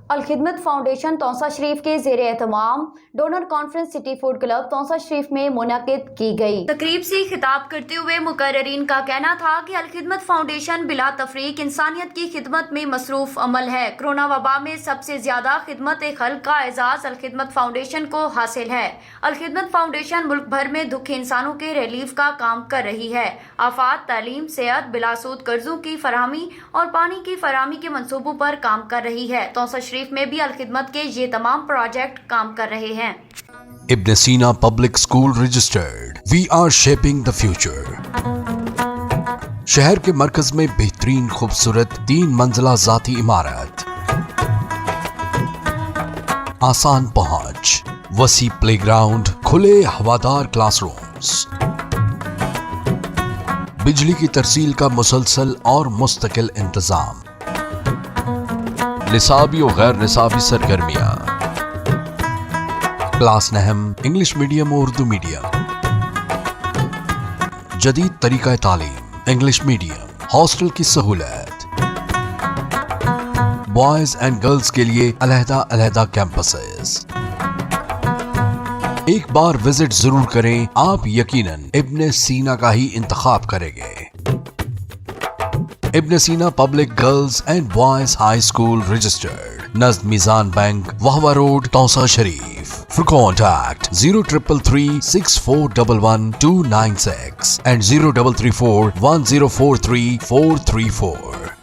Al-Khidmat foundation توسا شریف کے زیر اہتمام donor conference city food club Taunsa Sharif میں منعقد کی گئی۔ تقریب سے خطاب کرتے ہوئے مقررین کا کہنا تھا کہ الخدمت فاؤنڈیشن بلا تفریق انسانیت کی خدمت میں مصروف عمل ہے۔ کرونا وبا میں سب سے زیادہ خدمت خلق کا اعزاز الخدمت فاؤنڈیشن کو حاصل ہے۔ الخدمت فاؤنڈیشن ملک بھر میں دکھی انسانوں کے ریلیف کا کام کر رہی ہے۔ آفات، تعلیم، صحت، بلا سود قرضوں کی فراہمی اور پانی کی فراہمی کے منصوبوں پر کام کر رہی ہے۔ توسا شریف میں بھی الخدمت کے یہ تمام پروجیکٹ کام کر رہے ہیں۔ Ibn Sina public school registered, we are shaping the future. شہر کے مرکز میں بہترین خوبصورت 3 منزلہ ذاتی عمارت، آسان پہنچ، وسیع پلے گراؤنڈ، کھلے ہوادار کلاس رومز، بجلی کی ترسیل کا مسلسل اور مستقل انتظام، نصابی و غیر نصابی سرگرمیاں، کلاس نہم انگلش میڈیم و اردو میڈیم، جدید طریقہ تعلیم انگلش میڈیم، ہاسٹل کی سہولت، بوائز اینڈ گرلز کے لیے علیحدہ کیمپسز۔ ایک بار وزٹ ضرور کریں، آپ یقیناً ابن سینا کا ہی انتخاب کریں گے۔ Ibn Sina public girls and boys high school registered, نزد Meezan bank, Vehowa road, Taunsa Sharif. For contact 0333 6411 296 and 0334 1043 434.